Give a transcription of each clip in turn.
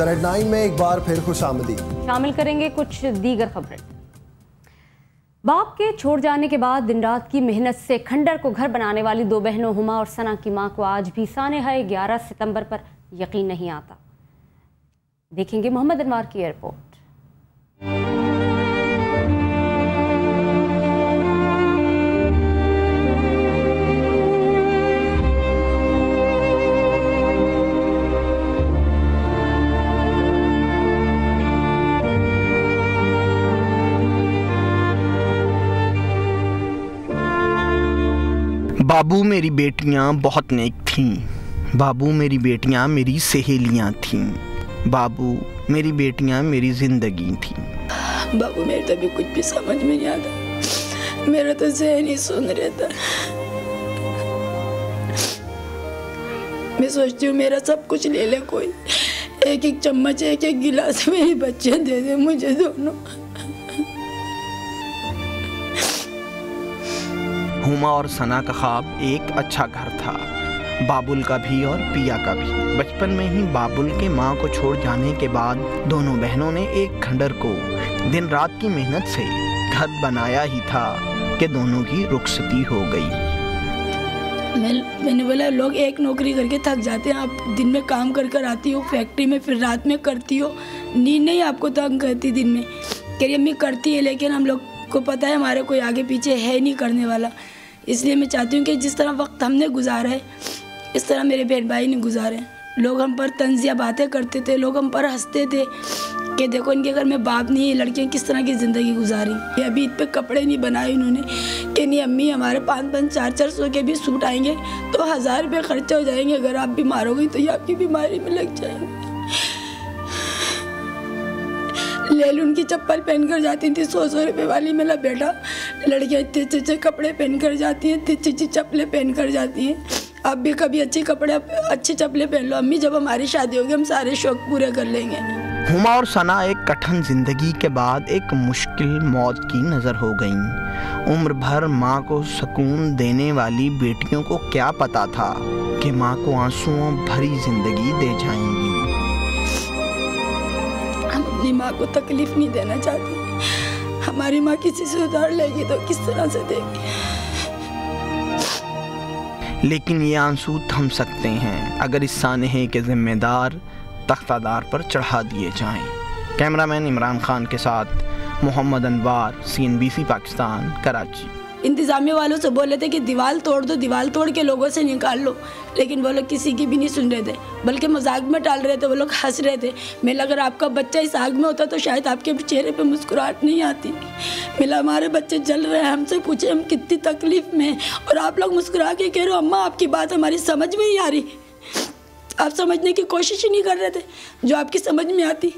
Red 9 में एक बार फिर खुशामदीद। शामिल करेंगे कुछ दीगर खबरें। बाप के छोड़ जाने के बाद दिन रात की मेहनत से खंडर को घर बनाने वाली दो बहनों हुमा और सना की मां को आज भी सानहा 11 सितंबर पर यकीन नहीं आता। देखेंगे मोहम्मद अनवार की रिपोर्ट। बाबू मेरी बेटियां बहुत नेक थीं। बाबू मेरी बेटियां मेरी सहेलियां थीं। बाबू मेरी बेटियां मेरी जिंदगी थीं। बाबू मेरे तो अभी कुछ भी समझ में नहीं आता, मेरा तो ज़हन ही सुन रहता। मैं सोचती हूँ मेरा सब कुछ ले ले कोई, एक एक चम्मच एक एक गिलास मेरे बच्चे दे दे मुझे दोनों। हुमा और सना का ख्वाब एक अच्छा घर था, बाबुल का भी और पिया का भी। बचपन में ही बाबुल के माँ को छोड़ जाने के बाद दोनों बहनों ने एक खंडर को दिन रात की मेहनत से घर बनाया ही था कि दोनों की रुखसती हो गई। मैंने बोला लोग एक नौकरी करके थक जाते हैं, आप दिन में काम कर कर आती हो फैक्ट्री में, फिर रात में करती हो, नींद नहीं आपको तंग करती दिन में। कह रही अम्मी करती है, लेकिन हम लोग को पता है हमारे कोई आगे पीछे है नहीं करने वाला। इसलिए मैं चाहती हूँ कि जिस तरह वक्त हमने गुजारा है इस तरह मेरे बहन भाई ने गुजारे। लोग हम पर तंजिया बातें करते थे, लोग हम पर हंसते थे कि देखो इनके घर में बाप नहीं है, लड़कियाँ किस तरह की ज़िंदगी गुजारी। अभी इन पे कपड़े नहीं बनाए उन्होंने कि नहीं अम्मी हमारे 500 400 के भी सूट आएंगे तो 1000 रुपये खर्चा हो जाएंगे, अगर आप बीमार हो गई तो ये आपकी बीमारी में लग जाएंगे। लेलुन की चप्पल पहनकर जाती थी 100 रुपये वाली। मेरा बेटा लड़कियाँ इतने अच्छे कपड़े पहनकर जाती हैं, इतनी अच्छी चप्पलें पहनकर जाती हैं। आप भी कभी अच्छे कपड़े अच्छे चप्पले पहन लो अम्मी, जब हमारी शादी होगी हम सारे शौक पूरे कर लेंगे। हुमा और सना एक कठिन जिंदगी के बाद एक मुश्किल मौत की नज़र हो गईं। उम्र भर माँ को सुकून देने वाली बेटियों को क्या पता था कि माँ को आंसुओं भरी जिंदगी दे जाएंगी। हम अपनी माँ को तकलीफ नहीं देना चाहते। हमारी माँ किसी से उधार लेगी तो किस तरह से देगी। लेकिन ये आंसू थम सकते हैं अगर इस सानहे के जिम्मेदार तख्तादार पर चढ़ा दिए जाएं। कैमरामैन इमरान खान के साथ मोहम्मद अनवार, CNBC पाकिस्तान, कराची। इंतजामिया वालों से बोले थे कि दीवार तोड़ दो, दीवार तोड़ के लोगों से निकाल लो, लेकिन वो लोग किसी की भी नहीं सुन रहे थे, बल्कि मजाक में टाल रहे थे। वो लोग हंस रहे थे। मैं अगर आपका बच्चा इस आग में होता तो शायद आपके चेहरे पे मुस्कुराहट नहीं आती। मिला हमारे बच्चे जल रहे हैं, हमसे पूछे हम कितनी तकलीफ में, और आप लोग मुस्कुरा के कह रहे हो अम्मा आपकी बात हमारी समझ में नहीं आ रही। आप समझने की कोशिश ही नहीं कर रहे थे जो आपकी समझ में आती,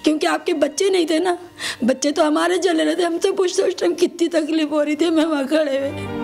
क्योंकि आपके बच्चे नहीं थे ना। बच्चे तो हमारे जल रहे थे, हमसे पूछते उस टाइम कितनी तकलीफ हो रही थी मैं वहाँ खड़े हुए।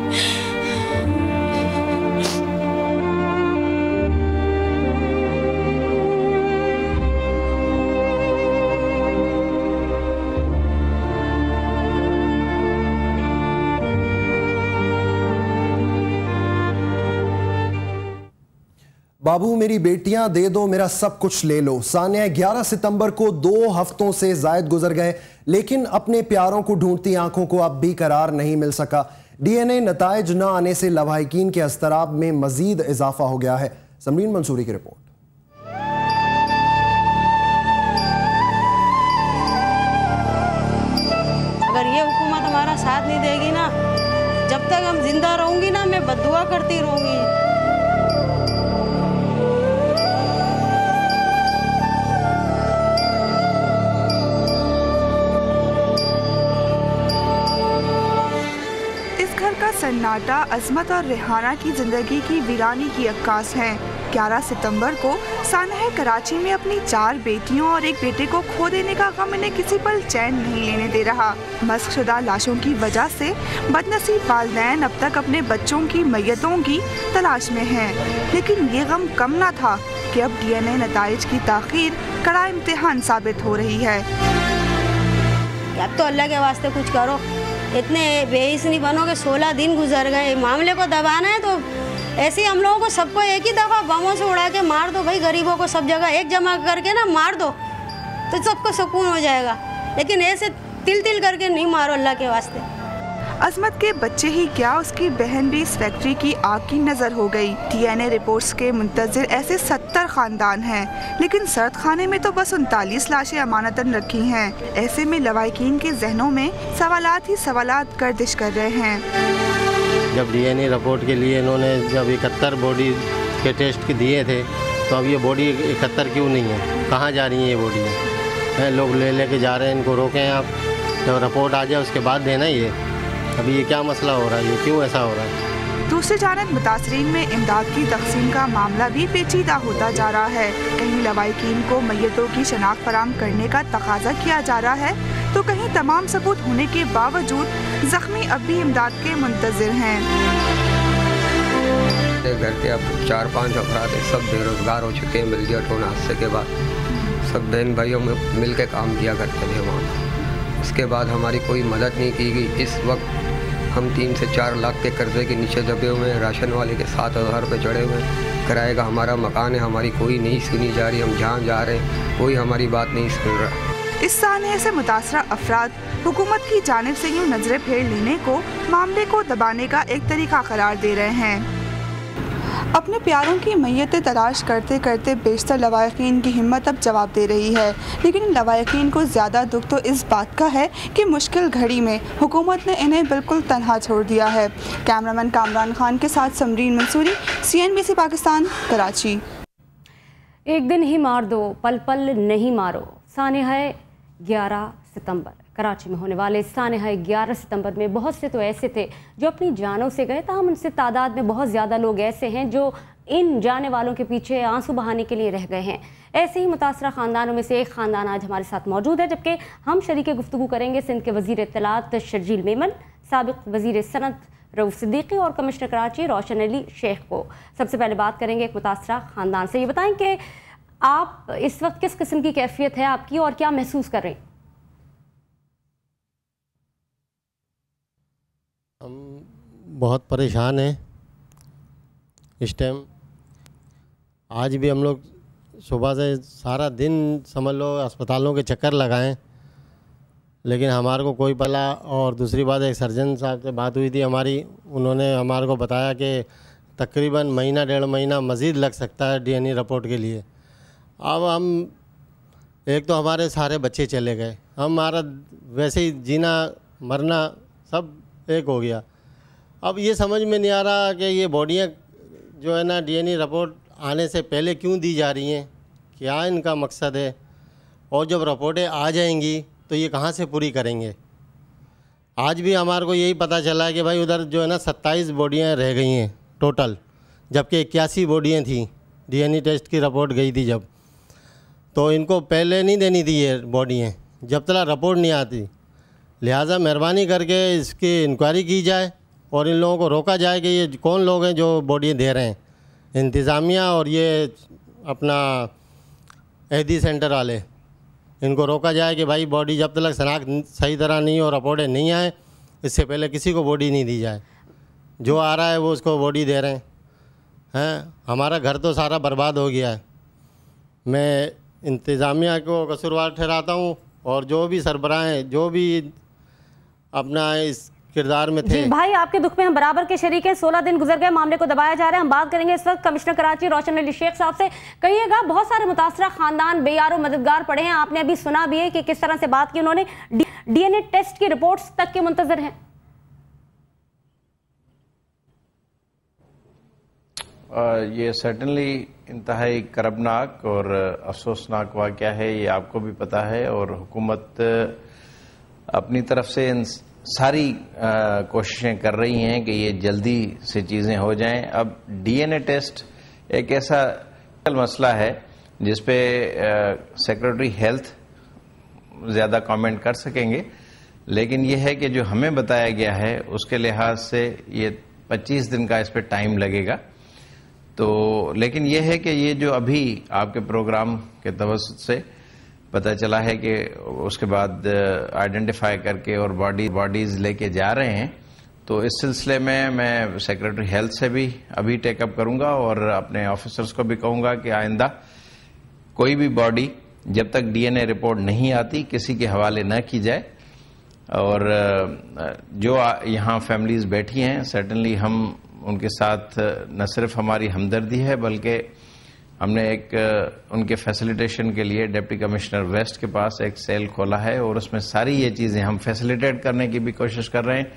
बाबू मेरी बेटियां दे दो मेरा सब कुछ ले लो। सानिया 11 सितंबर को 2 हफ्तों से जायद गुजर गए, लेकिन अपने प्यारों को ढूंढती आंखों को अब भी करार नहीं मिल सका। DNA नताइज न आने से लवाहिकीन के अस्तराब में मजीद इजाफा हो गया है। समरीन मंसूरी की रिपोर्ट। अगर ये हुकूमत हमारा साथ नहीं देगी ना, जब तक हम जिंदा रहूंगी ना मैं बद्दुआ करती रहूंगी। सन्नाटा अजमत और रेहाना की जिंदगी की वीरानी की अक्कास है। 11 सितंबर को सानहा कराची में अपनी 4 बेटियों और एक बेटे को खो देने का गम इन्हें किसी पल चैन नहीं लेने दे रहा। मस्कशुदा लाशों की वजह से बदनसीब वालिदैन अब तक अपने बच्चों की मैयतों की तलाश में हैं। लेकिन ये गम कम न था कि अब DNA नताइज की ताख़ीर कड़ा इम्तिहान साबित हो रही है। अब तो अल्लाह के वास्ते कुछ करो, इतने बेहिस नहीं बनो कि 16 दिन गुजर गए। मामले को दबाना है तो ऐसे ही हम लोगों को सबको एक ही दफ़ा बमों से उड़ा के मार दो भाई। गरीबों को सब जगह एक जमा करके ना मार दो, तो सबको सुकून हो जाएगा, लेकिन ऐसे तिल तिल करके नहीं मारो अल्लाह के वास्ते। अजमत के बच्चे ही क्या, उसकी बहन भी इस फैक्ट्री की आग की नज़र हो गई। DNA रिपोर्ट्स के मुंतज़िर ऐसे 70 ख़ानदान हैं, लेकिन सर्द खाने में तो बस 39 लाशें अमानतन रखी हैं। ऐसे में लवाहिकीन के जहनों में सवालात ही सवालात गर्दिश कर रहे हैं। जब DNA रिपोर्ट के लिए इन्होंने जब 71 बॉडी के टेस्ट दिए थे, तो अब ये बॉडी 71 क्यों नहीं है? कहाँ जा रही हैं ये बॉडी? लोग ले जा रहे हैं, इनको रोकें आप, जब रिपोर्ट आ जाए उसके बाद देना ये। अभी ये क्या मसला हो रहा है, ये क्यों ऐसा हो रहा है? दूसरी जानब मुतासरीन में इमदाद की तकसीम का मामला भी पेचीदा होता जा रहा है। कहीं लवाहिकीन को मैयतों की शनाख्त फराहम करने का तकाजा किया जा रहा है, तो कहीं तमाम सबूत होने के बावजूद जख्मी अब भी इमदाद के मुंतज़िर हैं। घर के अब 4-5 अफराद सब बेरोजगार हो चुके हैं मिलजुल होने हादसे के बाद। सब बहन भाइयों में मिल के काम किया करते थे वहाँ। उसके बाद हमारी कोई मदद नहीं की गई। इस वक्त हम 3 से 4 लाख के कर्जे के नीचे दबे हुए हैं। राशन वाले के 7,000 रुपये चढ़े हुए हैं। किराए का हमारा मकान है, हमारी कोई नहीं सुनी जा रही। हम जहाँ जा रहे हैं कोई हमारी बात नहीं सुन रहा। इस सानहे से मुतासरा अफराद हुकूमत की जानिब से यूँ नजरें फेर लेने को मामले को दबाने का एक तरीका करार दे रहे हैं। अपने प्यारों की मैयतें तलाश करते करते बेशतर लवाहिकीन की हिम्मत अब जवाब दे रही है, लेकिन लवाहिकीन को ज़्यादा दुख तो इस बात का है कि मुश्किल घड़ी में हुकूमत ने इन्हें बिल्कुल तन्हा छोड़ दिया है। कैमरामैन कामरान खान के साथ समरीन मंसूरी, CNBC पाकिस्तान, कराची। एक दिन ही मार दो, पल पल नहीं मारो। सानहा 11 सितंबर कराची में होने वाले सानहा 11 सितंबर में बहुत से तो ऐसे थे जो अपनी जानों से गए, ताहम उनसे तादाद में बहुत ज़्यादा लोग ऐसे हैं जो इन जाने वालों के पीछे आंसू बहाने के लिए रह गए हैं। ऐसे ही मुतासरा ख़ानदानों में से एक ख़ानदान आज हमारे साथ मौजूद है, जबकि हम शरीके गुफ्तगू करेंगे सिंध के वज़ीर इत्तलात शर्जील मेमन, साबिक़ वज़ीर सनत रऊफ़ सिद्दीकी और कमिश्नर कराची रोशन अली शेख को। सबसे पहले बात करेंगे एक मुतासरा ख़ानदान से। ये बताएं कि आप इस वक्त किस किस्म की कैफियत है आपकी और क्या महसूस कर रहे हैं? हम बहुत परेशान हैं इस टाइम। आज भी हम लोग सुबह से सारा दिन समझ लो अस्पतालों के चक्कर लगाएं, लेकिन हमारे को कोई पला। और दूसरी बात, एक सर्जन साहब से बात हुई थी हमारी, उन्होंने हमारे को बताया कि तकरीबन महीना 1.5 महीना मज़ीद लग सकता है DNA रिपोर्ट के लिए। अब हम एक तो हमारे सारे बच्चे चले गए, हमारा वैसे ही जीना मरना सब एक हो गया। अब ये समझ में नहीं आ रहा कि ये बॉडियाँ जो है ना DNA रिपोर्ट आने से पहले क्यों दी जा रही हैं, क्या इनका मकसद है, और जब रिपोर्टें आ जाएंगी तो ये कहाँ से पूरी करेंगे। आज भी हमारे को यही पता चला है कि भाई उधर जो है ना 27 बॉडियाँ रह गई हैं टोटल, जबकि 81 बॉडियाँ थी। DNA टेस्ट की रिपोर्ट गई थी जब, तो इनको पहले नहीं देनी थी ये बॉडियाँ जब तक रिपोर्ट नहीं आती। लिहाजा मेहरबानी करके इसकी इंक्वायरी की जाए और इन लोगों को रोका जाए कि ये कौन लोग हैं जो बॉडी दे रहे हैं। इंतज़ामिया और ये अपना एहदी सेंटर वाले, इनको रोका जाए कि भाई बॉडी जब तक शनाख्त सही तरह नहीं और रिपोर्टें नहीं आए, इससे पहले किसी को बॉडी नहीं दी जाए। जो आ रहा है वो उसको बॉडी दे रहे हैं। हमारा घर तो सारा बर्बाद हो गया है। मैं इंतज़ामिया को कसूरवार ठहराता हूँ और जो भी सरबराह हैं, जो भी अपना इस किरदार में थे। जी भाई, आपके दुख में हम बराबर के शरीक हैं। 16 दिन गुजर गए, मामले को दबाया जा रहा है। हम बात करेंगे इस वक्त कमिश्नर कराची रोशन अली शेख साहब से। कहिएगा, बहुत सारे मुतासरा खानदान बेयारो मददगार पड़े हैं, आपने अभी सुना भी है कि किस तरह से बात की उन्होंने। DNA टेस्ट की रिपोर्ट्स तक के मुंतजर हैं। ये सर्टनली इंतहाई करबनाक और अफसोसनाक वाक़या है, ये आपको भी पता है। और हुकूमत अपनी तरफ से इन सारी कोशिशें कर रही हैं कि ये जल्दी से चीज़ें हो जाएं। अब DNA टेस्ट एक ऐसा मसला है जिस पे सेक्रेटरी हेल्थ ज़्यादा कमेंट कर सकेंगे, लेकिन ये है कि जो हमें बताया गया है उसके लिहाज से ये 25 दिन का इस पे टाइम लगेगा। तो लेकिन ये है कि ये जो अभी आपके प्रोग्राम के तवस्सुत से पता चला है कि उसके बाद आइडेंटिफाई करके और बॉडीज़ लेके जा रहे हैं, तो इस सिलसिले में मैं सेक्रेटरी हेल्थ से भी अभी टेकअप करूंगा और अपने ऑफिसर्स को भी कहूंगा कि आइंदा कोई भी बॉडी जब तक डीएनए रिपोर्ट नहीं आती किसी के हवाले न की जाए। और जो यहाँ फैमिलीज़ बैठी हैं, सर्टनली हम उनके साथ न सिर्फ हमारी हमदर्दी है बल्कि हमने एक उनके फैसिलिटेशन के लिए डिप्टी कमिश्नर वेस्ट के पास एक सेल खोला है और उसमें सारी ये चीज़ें हम फैसिलिटेट करने की भी कोशिश कर रहे हैं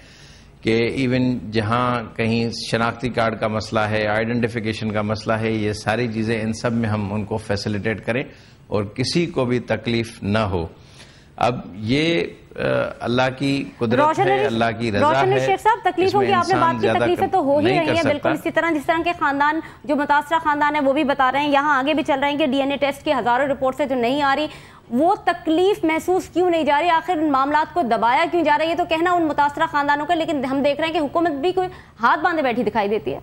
कि इवन जहाँ कहीं शनाख्ती कार्ड का मसला है, आइडेंटिफिकेशन का मसला है, ये सारी चीज़ें इन सब में हम उनको फैसिलिटेट करें और किसी को भी तकलीफ न हो। अब ये अल्लाह की कुदरत है, अल्लाह की रज़ा है। शेख साहब, तकलीफों की आपने बात की, तकलीफें तो हो ही रही है बिल्कुल इसी तरह जिस तरह के खानदान जो मुतासरा खानदान है वो भी बता रहे हैं, यहाँ आगे भी चल रहे हैं कि डीएनए टेस्ट की हजारों रिपोर्ट से जो नहीं आ रही, वो तकलीफ महसूस क्यों नहीं जा रही, आखिर मामलात को दबाया क्यों जा रहा है? ये तो कहना उन मुतासरा खानदानों का, लेकिन हम देख रहे हैं कि हुकूमत भी कोई हाथ बांधे बैठी दिखाई देती है।